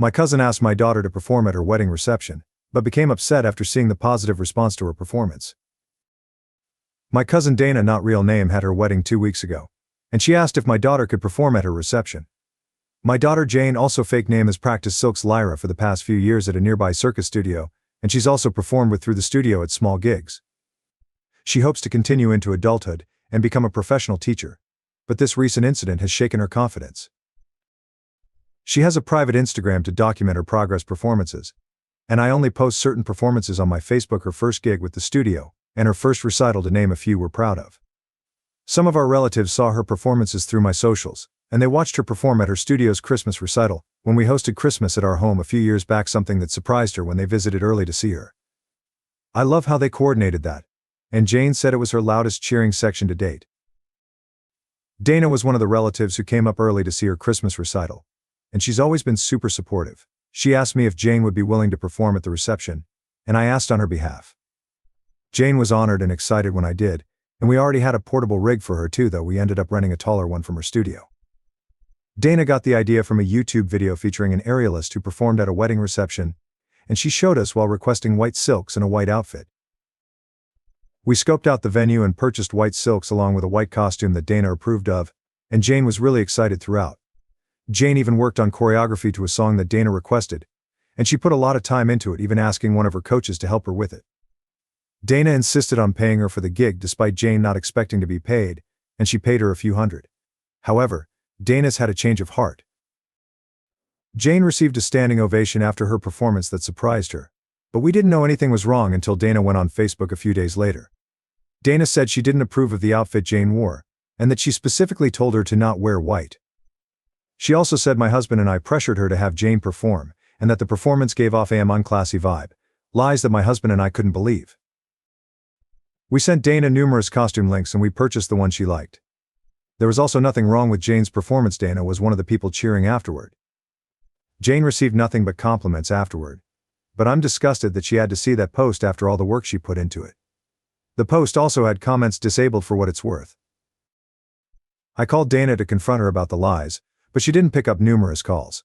My cousin asked my daughter to perform at her wedding reception, but became upset after seeing the positive response to her performance. My cousin Dana, not real name, had her wedding 2 weeks ago, and she asked if my daughter could perform at her reception. My daughter Jane, also fake name, has practiced Silk's lyra for the past few years at a nearby circus studio, and she's also performed with through the studio at small gigs. She hopes to continue into adulthood and become a professional teacher, but this recent incident has shaken her confidence. She has a private Instagram to document her progress performances, and I only post certain performances on my Facebook. Her first gig with the studio, and her first recital, to name a few, we're proud of. Some of our relatives saw her performances through my socials, and they watched her perform at her studio's Christmas recital, when we hosted Christmas at our home a few years back, something that surprised her when they visited early to see her. I love how they coordinated that, and Jane said it was her loudest cheering section to date. Dana was one of the relatives who came up early to see her Christmas recital, and she's always been super supportive. She asked me if Jane would be willing to perform at the reception, and I asked on her behalf. Jane was honored and excited when I did, and we already had a portable rig for her too, though we ended up renting a taller one from her studio. Dana got the idea from a YouTube video featuring an aerialist who performed at a wedding reception, and she showed us while requesting white silks and a white outfit. We scoped out the venue and purchased white silks along with a white costume that Dana approved of, and Jane was really excited throughout. Jane even worked on choreography to a song that Dana requested, and she put a lot of time into it, even asking one of her coaches to help her with it. Dana insisted on paying her for the gig despite Jane not expecting to be paid, and she paid her a few hundred. However, Dana's had a change of heart. Jane received a standing ovation after her performance that surprised her, but we didn't know anything was wrong until Dana went on Facebook a few days later. Dana said she didn't approve of the outfit Jane wore, and that she specifically told her to not wear white. She also said my husband and I pressured her to have Jane perform, and that the performance gave off an unclassy vibe, lies that my husband and I couldn't believe. We sent Dana numerous costume links and we purchased the one she liked. There was also nothing wrong with Jane's performance. Dana was one of the people cheering afterward. Jane received nothing but compliments afterward, but I'm disgusted that she had to see that post after all the work she put into it. The post also had comments disabled for what it's worth. I called Dana to confront her about the lies, but she didn't pick up numerous calls.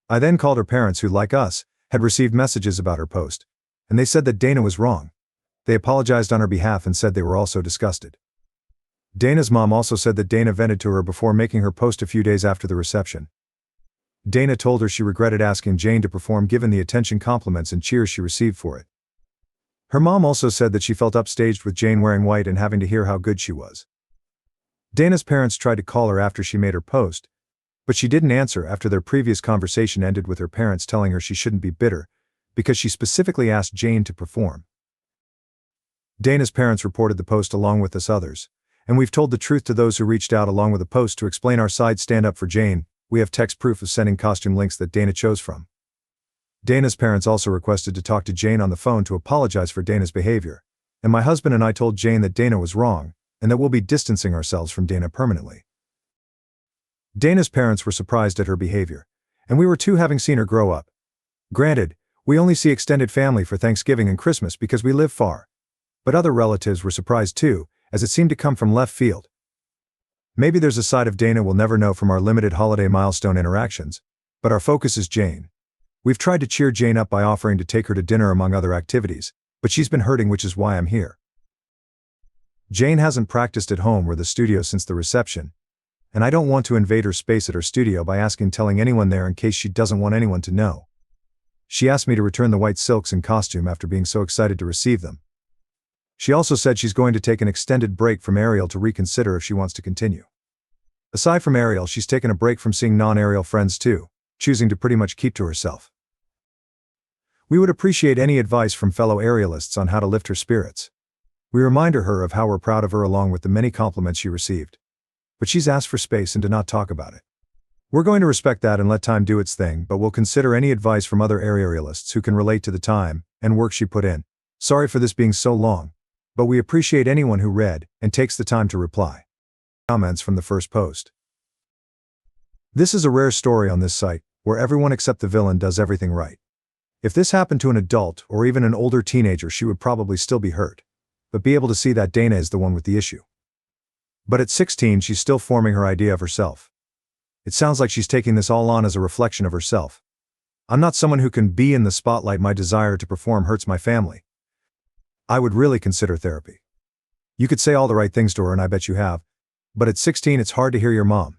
I then called her parents who, like us, had received messages about her post, and they said that Dana was wrong. They apologized on her behalf and said they were also disgusted. Dana's mom also said that Dana vented to her before making her post a few days after the reception. Dana told her she regretted asking Jane to perform given the attention, compliments, and cheers she received for it. Her mom also said that she felt upstaged with Jane wearing white and having to hear how good she was. Dana's parents tried to call her after she made her post, but she didn't answer after their previous conversation ended with her parents telling her she shouldn't be bitter because she specifically asked Jane to perform. Dana's parents reported the post along with us others, and we've told the truth to those who reached out along with the post to explain our side. Stand up for Jane. We have text proof of sending costume links that Dana chose from. Dana's parents also requested to talk to Jane on the phone to apologize for Dana's behavior, and my husband and I told Jane that Dana was wrong and that we'll be distancing ourselves from Dana permanently. Dana's parents were surprised at her behavior, and we were too, having seen her grow up. Granted, we only see extended family for Thanksgiving and Christmas because we live far, but other relatives were surprised too, as it seemed to come from left field. Maybe there's a side of Dana we'll never know from our limited holiday milestone interactions, but our focus is Jane. We've tried to cheer Jane up by offering to take her to dinner among other activities, but she's been hurting, which is why I'm here. Jane hasn't practiced at home or the studio since the reception, and I don't want to invade her space at her studio by telling anyone there in case she doesn't want anyone to know. She asked me to return the white silks and costume after being so excited to receive them. She also said she's going to take an extended break from aerial to reconsider if she wants to continue. Aside from aerial, she's taken a break from seeing non-aerial friends too, choosing to pretty much keep to herself. We would appreciate any advice from fellow aerialists on how to lift her spirits. We reminded her of how we're proud of her along with the many compliments she received. But she's asked for space and to not talk about it. We're going to respect that and let time do its thing, but we'll consider any advice from other aerialists who can relate to the time and work she put in. Sorry for this being so long, but we appreciate anyone who read and takes the time to reply. Comments from the first post. This is a rare story on this site, where everyone except the villain does everything right. If this happened to an adult or even an older teenager, she would probably still be hurt, but be able to see that Dana is the one with the issue. But at 16, she's still forming her idea of herself. It sounds like she's taking this all on as a reflection of herself. I'm not someone who can be in the spotlight. My desire to perform hurts my family. I would really consider therapy. You could say all the right things to her, and I bet you have, but at 16 it's hard to hear your mom.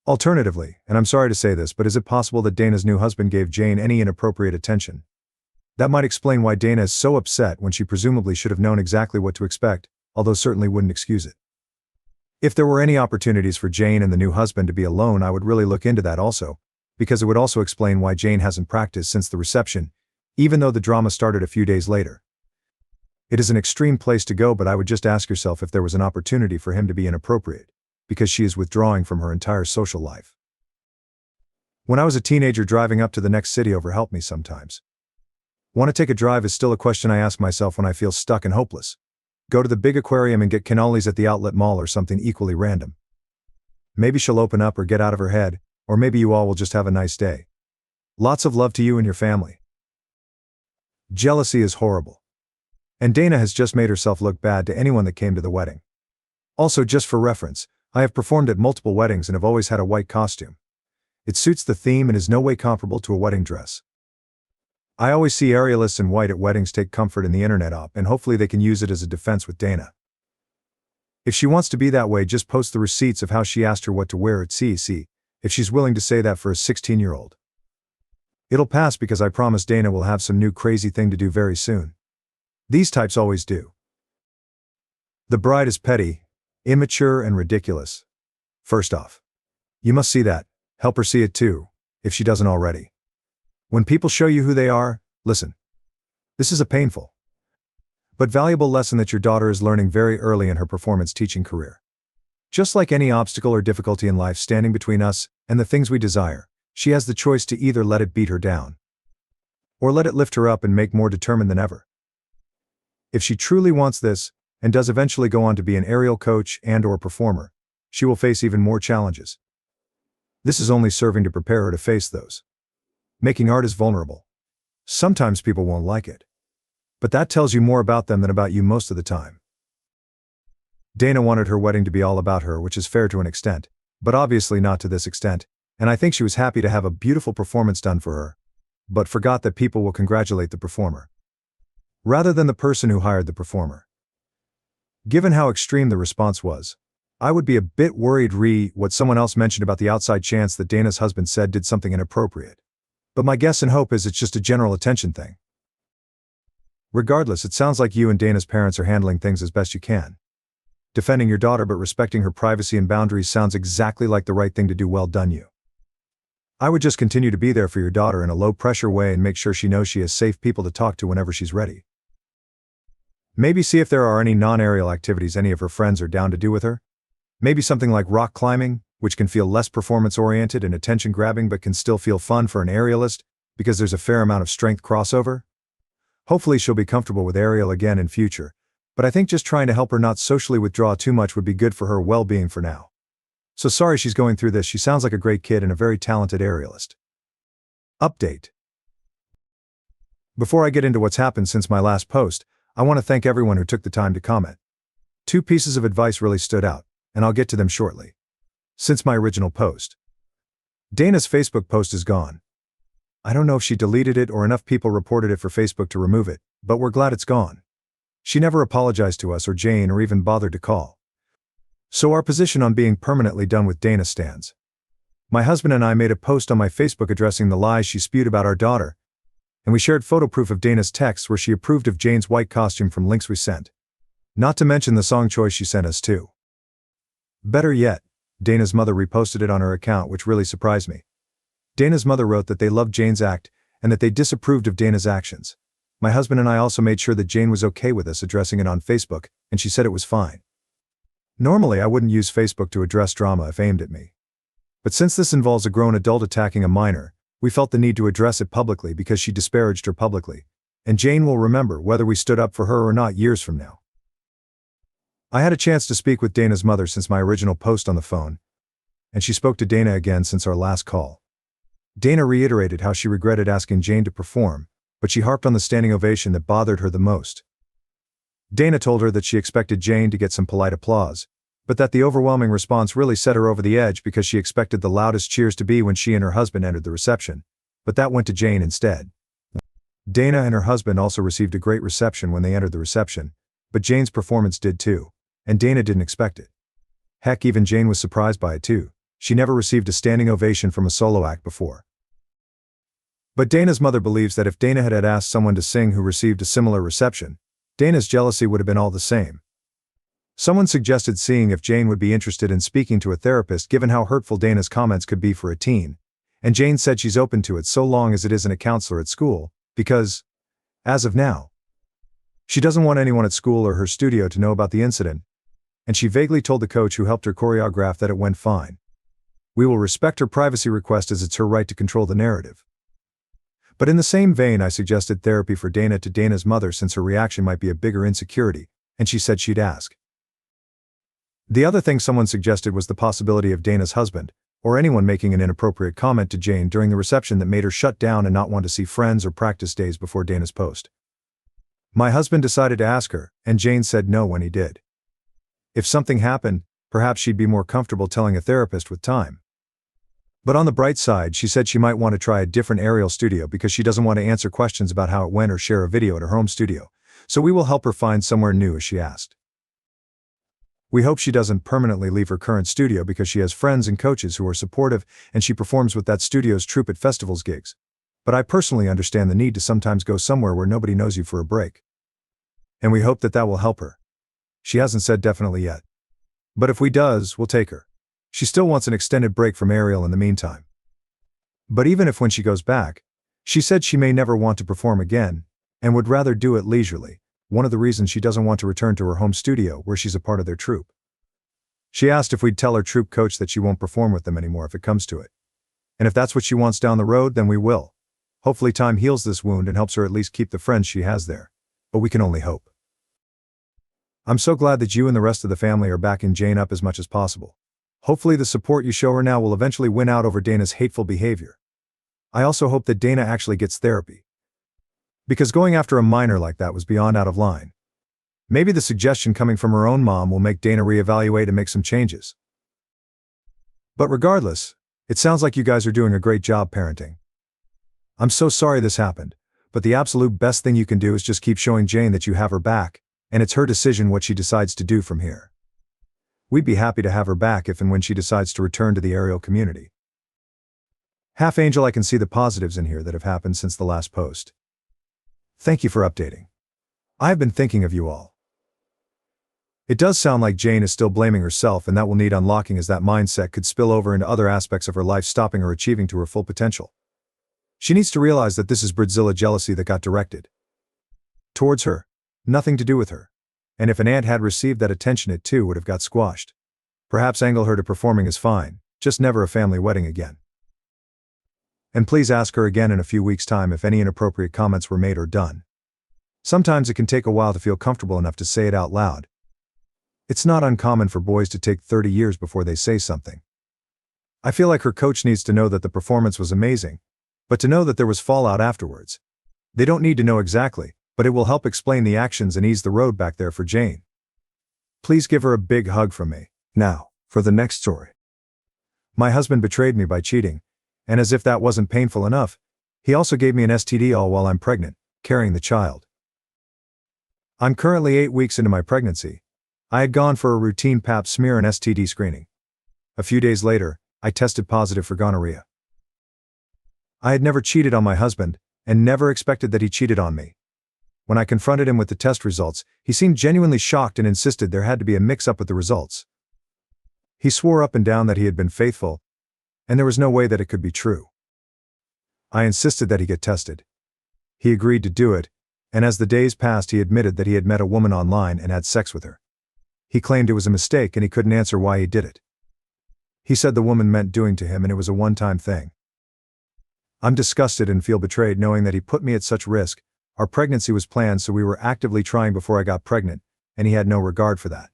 Alternatively, and I'm sorry to say this, but is it possible that Dana's new husband gave Jane any inappropriate attention? That might explain why Dana is so upset when she presumably should have known exactly what to expect, although certainly wouldn't excuse it. If there were any opportunities for Jane and the new husband to be alone, I would really look into that also, because it would also explain why Jane hasn't practiced since the reception, even though the drama started a few days later. It is an extreme place to go, but I would just ask yourself if there was an opportunity for him to be inappropriate, because she is withdrawing from her entire social life. When I was a teenager, driving up to the next city over helped me sometimes. Want to take a drive is still a question I ask myself when I feel stuck and hopeless. Go to the big aquarium and get cannolis at the outlet mall, or something equally random. Maybe she'll open up or get out of her head, or maybe you all will just have a nice day. Lots of love to you and your family. Jealousy is horrible. And Dana has just made herself look bad to anyone that came to the wedding. Also, just for reference, I have performed at multiple weddings and have always had a white costume. It suits the theme and is no way comparable to a wedding dress. I always see aerialists in white at weddings take comfort in the internet op, and hopefully they can use it as a defense with Dana. If she wants to be that way, just post the receipts of how she asked her what to wear at CEC, if she's willing to say that for a 16-year-old. It'll pass, because I promise Dana will have some new crazy thing to do very soon. These types always do. The bride is petty, immature, and ridiculous. First off, you must see that, help her see it too, if she doesn't already. When people show you who they are, listen. This is a painful but valuable lesson that your daughter is learning very early in her performance teaching career. Just like any obstacle or difficulty in life standing between us and the things we desire, she has the choice to either let it beat her down or let it lift her up and make more determined than ever. If she truly wants this, and does eventually go on to be an aerial coach and/or performer, she will face even more challenges. This is only serving to prepare her to face those. Making art is vulnerable. Sometimes people won't like it. But that tells you more about them than about you most of the time. Dana wanted her wedding to be all about her, which is fair to an extent, but obviously not to this extent, and I think she was happy to have a beautiful performance done for her, but forgot that people will congratulate the performer rather than the person who hired the performer. Given how extreme the response was, I would be a bit worried what someone else mentioned about the outside chance that Dana's husband said did something inappropriate. But my guess and hope is it's just a general attention thing. Regardless, it sounds like you and Dana's parents are handling things as best you can. Defending your daughter but respecting her privacy and boundaries sounds exactly like the right thing to do. Well done, you. I would just continue to be there for your daughter in a low-pressure way and make sure she knows she has safe people to talk to whenever she's ready. Maybe see if there are any non-aerial activities any of her friends are down to do with her. Maybe something like rock climbing, which can feel less performance-oriented and attention-grabbing but can still feel fun for an aerialist, because there's a fair amount of strength crossover. Hopefully she'll be comfortable with aerial again in future, but I think just trying to help her not socially withdraw too much would be good for her well-being for now. So sorry she's going through this. She sounds like a great kid and a very talented aerialist. Update. Before I get into what's happened since my last post, I want to thank everyone who took the time to comment. 2 pieces of advice really stood out, and I'll get to them shortly. Since my original post, Dana's Facebook post is gone. I don't know if she deleted it or enough people reported it for Facebook to remove it, but we're glad it's gone. She never apologized to us or Jane or even bothered to call. So our position on being permanently done with Dana stands. My husband and I made a post on my Facebook addressing the lies she spewed about our daughter, and we shared photo proof of Dana's texts where she approved of Jane's white costume from links we sent. Not to mention the song choice she sent us too. Better yet, Dana's mother reposted it on her account, which really surprised me. Dana's mother wrote that they loved Jane's act and that they disapproved of Dana's actions. My husband and I also made sure that Jane was okay with us addressing it on Facebook, and she said it was fine. Normally I wouldn't use Facebook to address drama if aimed at me. But since this involves a grown adult attacking a minor, we felt the need to address it publicly because she disparaged her publicly, and Jane will remember whether we stood up for her or not years from now. I had a chance to speak with Dana's mother since my original post on the phone, and she spoke to Dana again since our last call. Dana reiterated how she regretted asking Jane to perform, but she harped on the standing ovation that bothered her the most. Dana told her that she expected Jane to get some polite applause, but that the overwhelming response really set her over the edge because she expected the loudest cheers to be when she and her husband entered the reception, but that went to Jane instead. Dana and her husband also received a great reception when they entered the reception, but Jane's performance did too, and Dana didn't expect it. Heck, even Jane was surprised by it too. She never received a standing ovation from a solo act before. But Dana's mother believes that if Dana had asked someone to sing who received a similar reception, Dana's jealousy would have been all the same. Someone suggested seeing if Jane would be interested in speaking to a therapist given how hurtful Dana's comments could be for a teen, and Jane said she's open to it so long as it isn't a counselor at school, because, as of now, she doesn't want anyone at school or her studio to know about the incident, and she vaguely told the coach who helped her choreograph that it went fine. We will respect her privacy request as it's her right to control the narrative. But in the same vein, I suggested therapy for Dana to Dana's mother since her reaction might be a bigger insecurity, and she said she'd ask. The other thing someone suggested was the possibility of Dana's husband, or anyone making an inappropriate comment to Jane during the reception that made her shut down and not want to see friends or practice days before Dana's post. My husband decided to ask her, and Jane said no when he did. If something happened, perhaps she'd be more comfortable telling a therapist with time. But on the bright side, she said she might want to try a different aerial studio because she doesn't want to answer questions about how it went or share a video at her home studio, so we will help her find somewhere new as she asked. We hope she doesn't permanently leave her current studio because she has friends and coaches who are supportive and she performs with that studio's troupe at festivals gigs. But I personally understand the need to sometimes go somewhere where nobody knows you for a break. And we hope that will help her. She hasn't said definitely yet. But if we does, we'll take her. She still wants an extended break from aerial in the meantime. But even if when she goes back, she said she may never want to perform again, and would rather do it leisurely, one of the reasons she doesn't want to return to her home studio where she's a part of their troupe. She asked if we'd tell her troupe coach that she won't perform with them anymore if it comes to it. And if that's what she wants down the road, then we will. Hopefully time heals this wound and helps her at least keep the friends she has there. But we can only hope. I'm so glad that you and the rest of the family are backing Jane up as much as possible. Hopefully the support you show her now will eventually win out over Dana's hateful behavior. I also hope that Dana actually gets therapy. Because going after a minor like that was beyond out of line. Maybe the suggestion coming from her own mom will make Dana reevaluate and make some changes. But regardless, it sounds like you guys are doing a great job parenting. I'm so sorry this happened, but the absolute best thing you can do is just keep showing Jane that you have her back, and it's her decision what she decides to do from here. We'd be happy to have her back if and when she decides to return to the aerial community. Half Angel, I can see the positives in here that have happened since the last post. Thank you for updating. I have been thinking of you all. It does sound like Jane is still blaming herself, and that will need unlocking as that mindset could spill over into other aspects of her life, stopping her achieving to her full potential. She needs to realize that this is Bridezilla jealousy that got directed towards her, nothing to do with her. And if an aunt had received that attention, it too would have got squashed. Perhaps angle her to performing is fine, just never a family wedding again. And please ask her again in a few weeks' time if any inappropriate comments were made or done. Sometimes it can take a while to feel comfortable enough to say it out loud. It's not uncommon for boys to take 30 years before they say something. I feel like her coach needs to know that the performance was amazing, but to know that there was fallout afterwards. They don't need to know exactly, but it will help explain the actions and ease the road back there for Jane. Please give her a big hug from me. Now, for the next story. My husband betrayed me by cheating, and as if that wasn't painful enough, he also gave me an STD all while I'm pregnant, carrying the child. I'm currently 8 weeks into my pregnancy. I had gone for a routine pap smear and STD screening. A few days later, I tested positive for gonorrhea. I had never cheated on my husband, and never expected that he cheated on me. When I confronted him with the test results, he seemed genuinely shocked and insisted there had to be a mix-up with the results. He swore up and down that he had been faithful, and there was no way that it could be true. I insisted that he get tested. He agreed to do it, and as the days passed, he admitted that he had met a woman online and had sex with her. He claimed it was a mistake and he couldn't answer why he did it. He said the woman meant doing to him and it was a one-time thing. I'm disgusted and feel betrayed knowing that he put me at such risk. Our pregnancy was planned, so we were actively trying before I got pregnant, and he had no regard for that.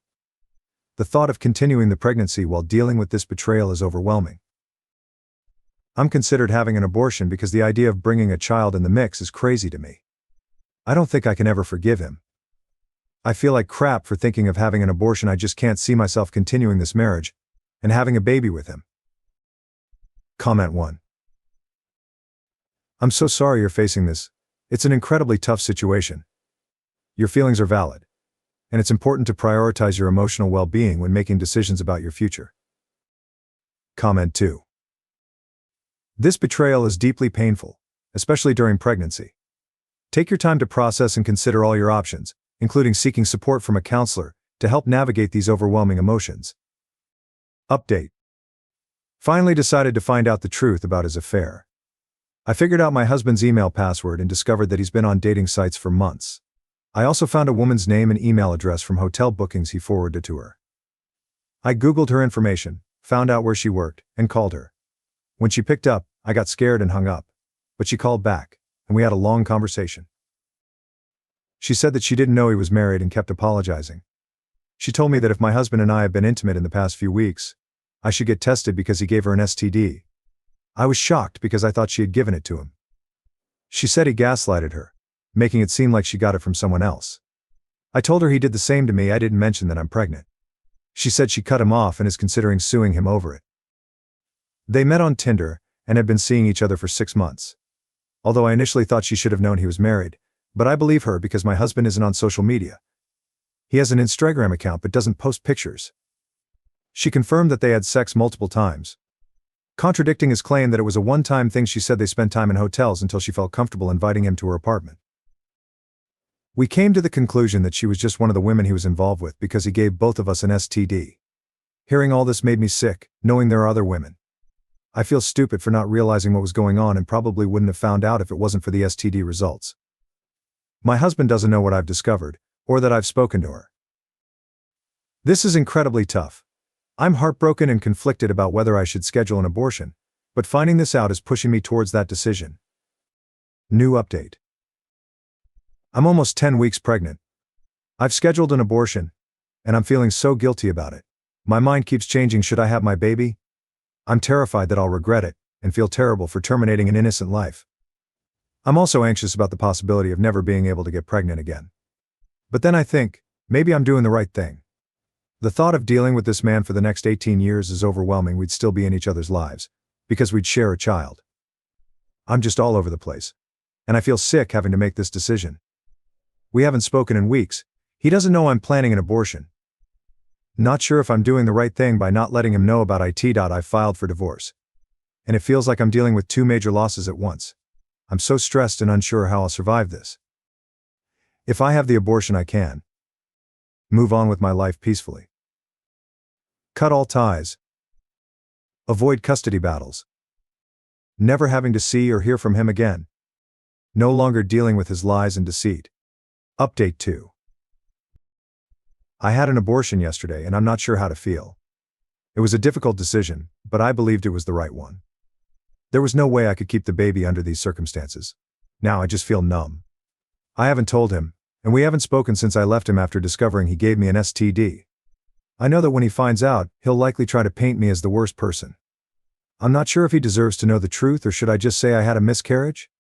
The thought of continuing the pregnancy while dealing with this betrayal is overwhelming. I'm considered having an abortion because the idea of bringing a child in the mix is crazy to me. I don't think I can ever forgive him. I feel like crap for thinking of having an abortion. I just can't see myself continuing this marriage and having a baby with him. Comment 1. I'm so sorry you're facing this. It's an incredibly tough situation. Your feelings are valid. And it's important to prioritize your emotional well-being when making decisions about your future. Comment 2. This betrayal is deeply painful, especially during pregnancy. Take your time to process and consider all your options, including seeking support from a counselor, to help navigate these overwhelming emotions. Update. Finally decided to find out the truth about his affair. I figured out my husband's email password and discovered that he's been on dating sites for months. I also found a woman's name and email address from hotel bookings he forwarded to her. I Googled her information, found out where she worked, and called her. When she picked up, I got scared and hung up, but she called back, and we had a long conversation. She said that she didn't know he was married and kept apologizing. She told me that if my husband and I have been intimate in the past few weeks, I should get tested because he gave her an STD. I was shocked because I thought she had given it to him. She said he gaslighted her, making it seem like she got it from someone else. I told her he did the same to me. I didn't mention that I'm pregnant. She said she cut him off and is considering suing him over it. They met on Tinder and had been seeing each other for 6 months. Although I initially thought she should have known he was married, but I believe her because my husband isn't on social media. He has an Instagram account but doesn't post pictures. She confirmed that they had sex multiple times. Contradicting his claim that it was a one-time thing, she said they spent time in hotels until she felt comfortable inviting him to her apartment. We came to the conclusion that she was just one of the women he was involved with because he gave both of us an STD. Hearing all this made me sick, knowing there are other women. I feel stupid for not realizing what was going on and probably wouldn't have found out if it wasn't for the STD results. My husband doesn't know what I've discovered, or that I've spoken to her. This is incredibly tough. I'm heartbroken and conflicted about whether I should schedule an abortion, but finding this out is pushing me towards that decision. New update. I'm almost 10 weeks pregnant. I've scheduled an abortion, and I'm feeling so guilty about it. My mind keeps changing. Should I have my baby? I'm terrified that I'll regret it, and feel terrible for terminating an innocent life. I'm also anxious about the possibility of never being able to get pregnant again. But then I think, maybe I'm doing the right thing. The thought of dealing with this man for the next 18 years is overwhelming. We'd still be in each other's lives, because we'd share a child. I'm just all over the place. And I feel sick having to make this decision. We haven't spoken in weeks. He doesn't know I'm planning an abortion. Not sure if I'm doing the right thing by not letting him know about it. I filed for divorce. And it feels like I'm dealing with 2 major losses at once. I'm so stressed and unsure how I'll survive this. If I have the abortion, I can move on with my life peacefully. Cut all ties. Avoid custody battles. Never having to see or hear from him again. No longer dealing with his lies and deceit. Update 2. I had an abortion yesterday and I'm not sure how to feel. It was a difficult decision, but I believed it was the right one. There was no way I could keep the baby under these circumstances. Now I just feel numb. I haven't told him, and we haven't spoken since I left him after discovering he gave me an STD. I know that when he finds out, he'll likely try to paint me as the worst person. I'm not sure if he deserves to know the truth, or should I just say I had a miscarriage?